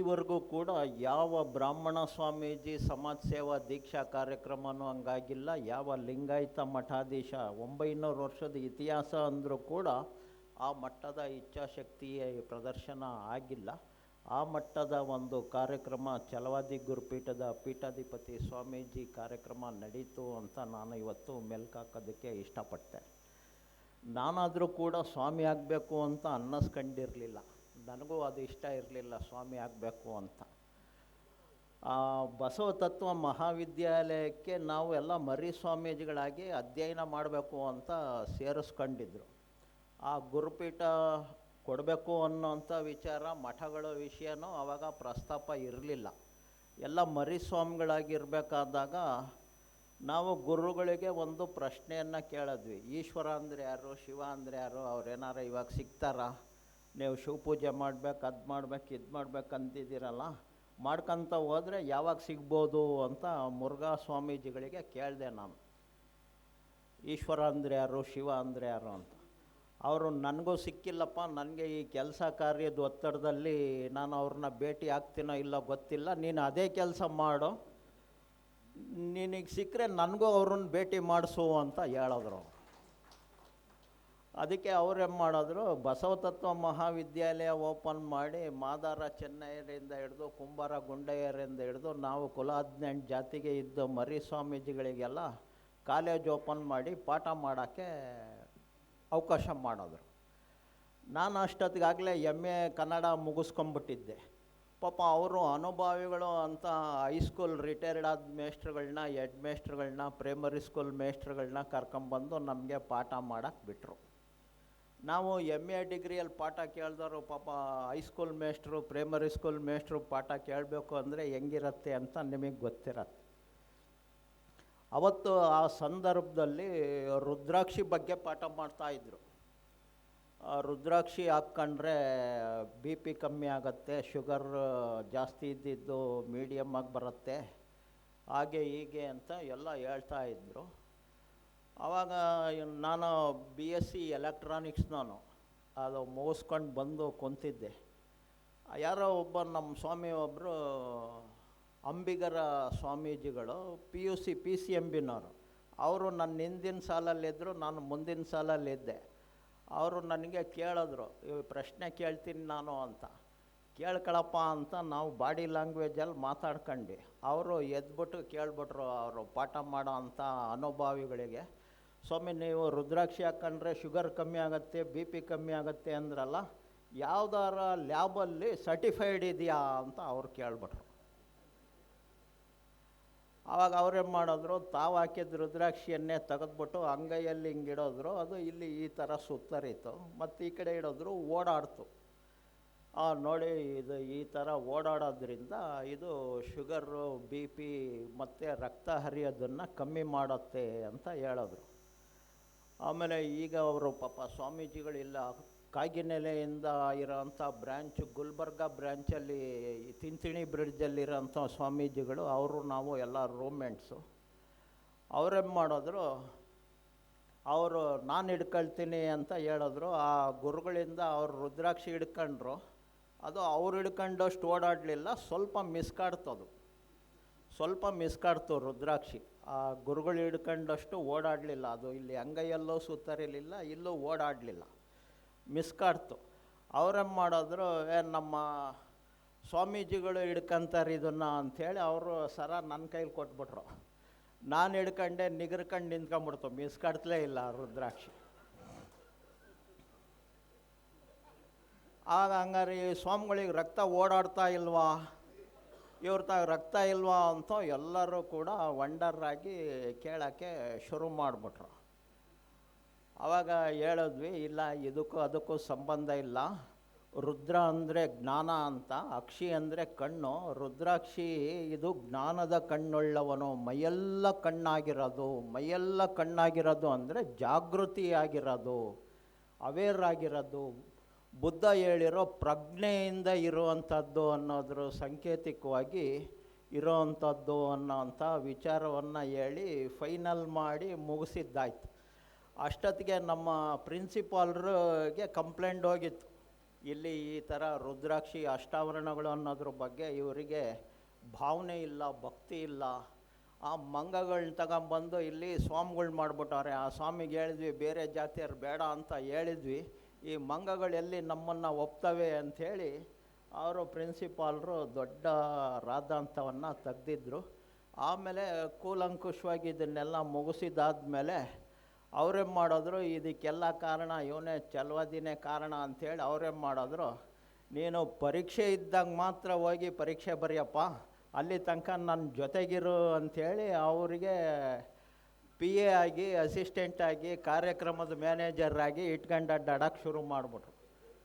ಈವರೆಗೂ ಕೂಡ ಯಾವ ಬ್ರಾಹ್ಮಣ ಸ್ವಾಮೀಜಿ ಸಮಾಜ ಸೇವಾ ದೀಕ್ಷಾ ಕಾರ್ಯಕ್ರಮನೂ ಹಂಗಾಗಿಲ್ಲ. ಯಾವ ಲಿಂಗಾಯತ ಮಠಾಧೀಶ 900 ವರ್ಷದ ಇತಿಹಾಸ ಅಂದರೂ ಕೂಡ ಆ ಮಟ್ಟದ ಇಚ್ಛಾಶಕ್ತಿಯ ಪ್ರದರ್ಶನ ಆಗಿಲ್ಲ. ಆ ಮಟ್ಟದ ಒಂದು ಕಾರ್ಯಕ್ರಮ ಛಲವಾದಿ ಗುರುಪೀಠದ ಪೀಠಾಧಿಪತಿ ಸ್ವಾಮೀಜಿ ಕಾರ್ಯಕ್ರಮ ನಡೀತು ಅಂತ ನಾನು ಇವತ್ತು ಮೆಲ್ಕಾಕೋದಕ್ಕೆ ಇಷ್ಟಪಡ್ತೆ. ನಾನಾದರೂ ಕೂಡ ಸ್ವಾಮಿ ಆಗಬೇಕು ಅಂತ ಅನ್ನಿಸ್ಕೊಂಡಿರಲಿಲ್ಲ. ನನಗೂ ಅದು ಇಷ್ಟ ಇರಲಿಲ್ಲ ಸ್ವಾಮಿ ಆಗಬೇಕು ಅಂತ. ಬಸವ ತತ್ವ ಮಹಾವಿದ್ಯಾಲಯಕ್ಕೆ ನಾವು ಎಲ್ಲ ಮರಿ ಸ್ವಾಮೀಜಿಗಳಾಗಿ ಅಧ್ಯಯನ ಮಾಡಬೇಕು ಅಂತ ಸೇರಿಸ್ಕೊಂಡಿದ್ರು. ಆ ಗುರುಪೀಠ ಕೊಡಬೇಕು ಅನ್ನೋಂಥ ವಿಚಾರ, ಮಠಗಳ ವಿಷಯನೂ ಆವಾಗ ಪ್ರಸ್ತಾಪ ಇರಲಿಲ್ಲ. ಎಲ್ಲ ಮರಿ ಸ್ವಾಮಿಗಳಾಗಿರಬೇಕಾದಾಗ ನಾವು ಗುರುಗಳಿಗೆ ಒಂದು ಪ್ರಶ್ನೆಯನ್ನು ಕೇಳಿದ್ವಿ. ಈಶ್ವರ ಅಂದರೆ ಯಾರು, ಶಿವ ಅಂದರೆ ಯಾರು, ಅವ್ರೇನಾರು ಇವಾಗ ಸಿಗ್ತಾರಾ? ನೀವು ಶಿವಪೂಜೆ ಮಾಡ್ಬೇಕು, ಅದು ಮಾಡ್ಬೇಕು, ಇದು ಮಾಡ್ಬೇಕು ಅಂತಿದ್ದೀರಲ್ಲ, ಮಾಡ್ಕೊತ ಹೋದರೆ ಯಾವಾಗ ಸಿಗ್ಬೋದು ಅಂತ ಮುರುಘಾ ಸ್ವಾಮೀಜಿಗಳಿಗೆ ಕೇಳಿದೆ ನಾನು. ಈಶ್ವರ ಅಂದರೆ ಯಾರು, ಶಿವ ಅಂದರೆ ಯಾರು ಅಂತ. ಅವರು ನನಗೂ ಸಿಕ್ಕಿಲ್ಲಪ್ಪ, ನನಗೆ ಈ ಕೆಲಸ ಕಾರ್ಯದ ಒತ್ತಡದಲ್ಲಿ ನಾನು ಅವ್ರನ್ನ ಭೇಟಿ ಆಗ್ತೀನೋ ಇಲ್ಲೋ ಗೊತ್ತಿಲ್ಲ, ನೀನು ಅದೇ ಕೆಲಸ ಮಾಡು, ನಿನಗೆ ಸಿಕ್ಕರೆ ನನಗೂ ಅವ್ರನ್ನ ಭೇಟಿ ಮಾಡಿಸು ಅಂತ ಹೇಳಿದ್ರು. ಅದಕ್ಕೆ ಅವ್ರೇನು ಮಾಡಿದ್ರು, ಬಸವ ತತ್ವ ಮಹಾವಿದ್ಯಾಲಯ ಓಪನ್ ಮಾಡಿ ಮಾದಾರ ಚೆನ್ನಯ್ಯರಿಂದ ಹಿಡಿದು ಕುಂಬಾರ ಗುಂಡಯ್ಯರಿಂದ ಹಿಡಿದು ನಾವು ಕುಲ 18 ಜಾತಿಗೆ ಇದ್ದ ಮರಿ ಸ್ವಾಮೀಜಿಗಳಿಗೆಲ್ಲ ಕಾಲೇಜ್ ಓಪನ್ ಮಾಡಿ ಪಾಠ ಮಾಡೋಕ್ಕೆ ಅವಕಾಶ ಮಾಡಿದ್ರು. ನಾನು ಅಷ್ಟೊತ್ತಿಗಾಗಲೇ MA ಕನ್ನಡ ಮುಗಿಸ್ಕೊಂಬಿಟ್ಟಿದ್ದೆ. ಪಾಪ ಅವರು ಅನುಭಾವಿಗಳು ಅಂತ ಹೈಸ್ಕೂಲ್ ರಿಟೈರ್ಡ್ ಆದ ಮೇಸ್ಟ್ರುಗಳನ್ನ, ಹೆಡ್ ಮೇಸ್ಟ್ರುಗಳನ್ನ, ಪ್ರೈಮರಿ ಸ್ಕೂಲ್ ಮೇಸ್ಟ್ರುಗಳನ್ನ ಕರ್ಕೊಂಬಂದು ನಮಗೆ ಪಾಠ ಮಾಡೋಕ್ಕೆ ಬಿಟ್ಟರು. ನಾವು MA ಡಿಗ್ರಿಯಲ್ಲಿ ಪಾಠ ಕೇಳಿದವರು ಪಾಪ ಹೈಸ್ಕೂಲ್ ಮೇಸ್ಟ್ರು, ಪ್ರೈಮರಿ ಸ್ಕೂಲ್ ಮೇಸ್ಟ್ರು ಪಾಠ ಕೇಳಬೇಕು ಅಂದರೆ ಹೆಂಗಿರುತ್ತೆ ಅಂತ ನಿಮಗೆ ಗೊತ್ತಿರತ್ತೆ. ಅವತ್ತು ಆ ಸಂದರ್ಭದಲ್ಲಿ ರುದ್ರಾಕ್ಷಿ ಬಗ್ಗೆ ಪಾಠ ಮಾಡ್ತಾಯಿದ್ರು. ರುದ್ರಾಕ್ಷಿ ಹಾಕ್ಕೊಂಡ್ರೆ BP ಕಮ್ಮಿ ಆಗುತ್ತೆ, ಶುಗರ್ ಜಾಸ್ತಿ ಇದ್ದಿದ್ದು ಮೀಡಿಯಮ್ ಆಗಿ ಬರುತ್ತೆ, ಹಾಗೆ ಹೀಗೆ ಅಂತ ಎಲ್ಲ ಹೇಳ್ತಾಯಿದ್ರು. ಆವಾಗ ನಾನು BSc ಎಲೆಕ್ಟ್ರಾನಿಕ್ಸ್ ಅದು ಮುಗಿಸ್ಕೊಂಡು ಬಂದು ಕುಂತಿದ್ದೆ. ಯಾರೋ ಒಬ್ಬ ನಮ್ಮ ಸ್ವಾಮಿ ಒಬ್ಬರು ಅಂಬಿಗರ ಸ್ವಾಮೀಜಿಗಳು PUC PCMBನವರು, ಅವರು ನನ್ನ ಹಿಂದಿನ ಸಾಲಲ್ಲಿದ್ದರು, ನಾನು ಮುಂದಿನ ಸಾಲಲ್ಲಿದ್ದೆ. ಅವರು ನನಗೆ ಕೇಳಿದ್ರು, ಪ್ರಶ್ನೆ ಕೇಳ್ತೀನಿ ನಾನು ಅಂತ. ಕೇಳ್ಕೊಳಪ್ಪ ಅಂತ ನಾವು ಬಾಡಿ ಲ್ಯಾಂಗ್ವೇಜಲ್ಲಿ ಮಾತಾಡ್ಕೊಂಡು, ಅವರು ಎದ್ಬಿಟ್ಟು ಕೇಳ್ಬಿಟ್ರು ಅವರು ಪಾಠ ಮಾಡೋ ಅಂಥ ಅನುಭಾವಿಗಳಿಗೆ, ಸ್ವಾಮಿ ನೀವು ರುದ್ರಾಕ್ಷಿ ಹಾಕ್ಕೊಂಡ್ರೆ ಶುಗರ್ ಕಮ್ಮಿ ಆಗುತ್ತೆ, BP ಕಮ್ಮಿ ಆಗುತ್ತೆ ಅಂದ್ರಲ್ಲ, ಯಾವ್ದಾರ ಲ್ಯಾಬಲ್ಲಿ ಸರ್ಟಿಫೈಡ್ ಇದೆಯಾ ಅಂತ ಅವ್ರು ಕೇಳ್ಬಿಟ್ರು. ಆವಾಗ ಅವ್ರೇನು ಮಾಡಿದ್ರು, ತಾವು ಹಾಕಿದ ರುದ್ರಾಕ್ಷಿಯನ್ನೇ ತೆಗೆದ್ಬಿಟ್ಟು ಅಂಗೈಯಲ್ಲಿ ಹಿಂಗಿಡೋದ್ರು, ಅದು ಇಲ್ಲಿ ಈ ಥರ ಸುತ್ತರಿತು, ಮತ್ತು ಈ ಕಡೆ ಇಡೋದ್ರು ಓಡಾಡ್ತು. ನೋಡಿ ಇದು ಈ ಥರ ಓಡಾಡೋದ್ರಿಂದ ಇದು ಶುಗರು, BP ಮತ್ತು ರಕ್ತ ಹರಿಯೋದನ್ನು ಕಮ್ಮಿ ಮಾಡುತ್ತೆ ಅಂತ ಹೇಳಿದ್ರು. ಆಮೇಲೆ ಈಗ ಅವರು ಪಾಪ ಸ್ವಾಮೀಜಿಗಳಿಲ್ಲ, ಕಾಗಿನೆಲೆಯಿಂದ ಇರೋಂಥ ಬ್ರ್ಯಾಂಚ್ ಗುಲ್ಬರ್ಗ ಬ್ರ್ಯಾಂಚಲ್ಲಿ ತಿಂತಿಣಿ ಬ್ರಿಡ್ಜಲ್ಲಿರೋಂಥ ಸ್ವಾಮೀಜಿಗಳು, ಅವರು ನಾವು ಎಲ್ಲ ರೂಮ್ಮೇಟ್ಸು. ಅವರೇನು ಮಾಡಿದ್ರು, ಅವರು ನಾನು ಹಿಡ್ಕೊಳ್ತೀನಿ ಅಂತ ಹೇಳಿದ್ರು. ಆ ಗುರುಗಳಿಂದ ಅವರು ರುದ್ರಾಕ್ಷಿ ಹಿಡ್ಕೊಂಡ್ರು, ಅದು ಅವ್ರು ಹಿಡ್ಕೊಂಡಷ್ಟು ಓಡಾಡಲಿಲ್ಲ, ಸ್ವಲ್ಪ ಮಿಸ್ಕಾಡ್ತು ರುದ್ರಾಕ್ಷಿ. ಆ ಗುರುಗಳು ಹಿಡ್ಕೊಂಡಷ್ಟು ಓಡಾಡಲಿಲ್ಲ, ಅದು ಇಲ್ಲಿ ಅಂಗೈಯಲ್ಲೂ ಸುತ್ತರಿಲಿಲ್ಲ, ಇಲ್ಲೂ ಓಡಾಡಲಿಲ್ಲ, ಮಿಸ್ಕಾಡ್ತು. ಅವ್ರೇನು ಮಾಡಿದ್ರು, ನಮ್ಮ ಸ್ವಾಮೀಜಿಗಳು ಹಿಡ್ಕೊಂತಾರೆ ಇದನ್ನು ಅಂಥೇಳಿ ಅವರು ಸರ ನನ್ನ ಕೈಲಿ ಕೊಟ್ಬಿಟ್ರು. ನಾನು ಹಿಡ್ಕೊಂಡೆ, ನಿಗರ್ಕೊಂಡು ನಿಂತ್ಕೊಂಡ್ಬಿಡ್ತು, ಮಿಸ್ಕಾಡ್ತಲೇ ಇಲ್ಲ ರುದ್ರಾಕ್ಷಿ. ಆಗ ಹಂಗಾರೆ ಈ ಸ್ವಾಮಿಗಳಿಗೆ ರಕ್ತ ಓಡಾಡ್ತಾ ಇಲ್ವಾ, ರಕ್ತ ಇಲ್ವಾ ಅಂತ ಎಲ್ಲರೂ ಕೂಡ ವಂಡರಾಗಿ ಕೇಳೋಕ್ಕೆ ಶುರು ಮಾಡಿಬಿಟ್ರು. ಆವಾಗ ಹೇಳಿದ್ವಿ, ಇಲ್ಲ ಇದಕ್ಕೂ ಅದಕ್ಕೂ ಸಂಬಂಧ ಇಲ್ಲ, ರುದ್ರ ಅಂದರೆ ಜ್ಞಾನ ಅಂತ, ಅಕ್ಷಿ ಅಂದರೆ ಕಣ್ಣು, ರುದ್ರಾಕ್ಷಿ ಇದು ಜ್ಞಾನದ ಕಣ್ಣುಳ್ಳವನು, ಮೈಯೆಲ್ಲ ಕಣ್ಣಾಗಿರೋದು ಅಂದರೆ ಜಾಗೃತಿಯಾಗಿರೋದು, ಅವೇರ್ ಆಗಿರೋದು, ಬುದ್ಧ ಹೇಳಿರೋ ಪ್ರಜ್ಞೆಯಿಂದ ಇರುವಂಥದ್ದು ಅನ್ನೋದ್ರ ಸಂಕೇತಿಕವಾಗಿ ಇರೋವಂಥದ್ದು ಅನ್ನೋಂಥ ವಿಚಾರವನ್ನು ಹೇಳಿ ಫೈನಲ್ ಮಾಡಿ ಮುಗಿಸಿದ್ದಾಯ್ತು. ಅಷ್ಟೊತ್ತಿಗೆ ನಮ್ಮ ಪ್ರಿನ್ಸಿಪಾಲ್ರಿಗೆ ಕಂಪ್ಲೇಂಟ್ ಹೋಗಿತ್ತು, ಇಲ್ಲಿ ಈ ಥರ ರುದ್ರಾಕ್ಷಿ ಅಷ್ಟಾವರಣಗಳು ಅನ್ನೋದ್ರ ಬಗ್ಗೆ ಇವರಿಗೆ ಭಾವನೆ ಇಲ್ಲ, ಭಕ್ತಿ ಇಲ್ಲ. ಆ ಮಂಗಗಳನ್ನ ತಗೊಂಬಂದು ಇಲ್ಲಿ ಸ್ವಾಮಿಗಳು ಮಾಡಿಬಿಟ್ಟವ್ರೆ. ಆ ಸ್ವಾಮಿಗೆ ಹೇಳಿದ್ವಿ ಬೇರೆ ಜಾತಿಯರು ಬೇಡ ಅಂತ ಹೇಳಿದ್ವಿ, ಈ ಮಂಗಗಳು ಎಲ್ಲಿ ನಮ್ಮನ್ನು ಒಪ್ತವೆ ಅಂಥೇಳಿ ಅವರು ಪ್ರಿನ್ಸಿಪಾಲ್ರು ದೊಡ್ಡ ರಾದ್ದಾಂತವನ್ನು ತೆಗ್ದಿದ್ರು. ಆಮೇಲೆ ಕೂಲಂಕುಷವಾಗಿ ಇದನ್ನೆಲ್ಲ ಮುಗಿಸಿದಾದ್ಮೇಲೆ ಅವರೇನು ಮಾಡಿದ್ರು, ಇದಕ್ಕೆಲ್ಲ ಕಾರಣ ಇವನೇ ಚಲವಾದಿನೇ ಕಾರಣ ಅಂಥೇಳಿ ಅವರೇನು ಮಾಡಿದ್ರು, ನೀನು ಪರೀಕ್ಷೆ ಇದ್ದಾಗ ಮಾತ್ರ ಹೋಗಿ ಪರೀಕ್ಷೆ ಬರೆಯಪ್ಪ, ಅಲ್ಲಿ ತನಕ ನನ್ನ ಜೊತೆಗಿರು ಅಂಥೇಳಿ ಅವರಿಗೆ ಪಿ ಎ ಆಗಿ, ಅಸಿಸ್ಟೆಂಟಾಗಿ, ಕಾರ್ಯಕ್ರಮದ ಮ್ಯಾನೇಜರ್ ಆಗಿ ಇಟ್ಕೊಂಡು ಅಡ್ಡಾಡೋಕ್ಕೆ ಶುರು ಮಾಡಿಬಿಟ್ರು.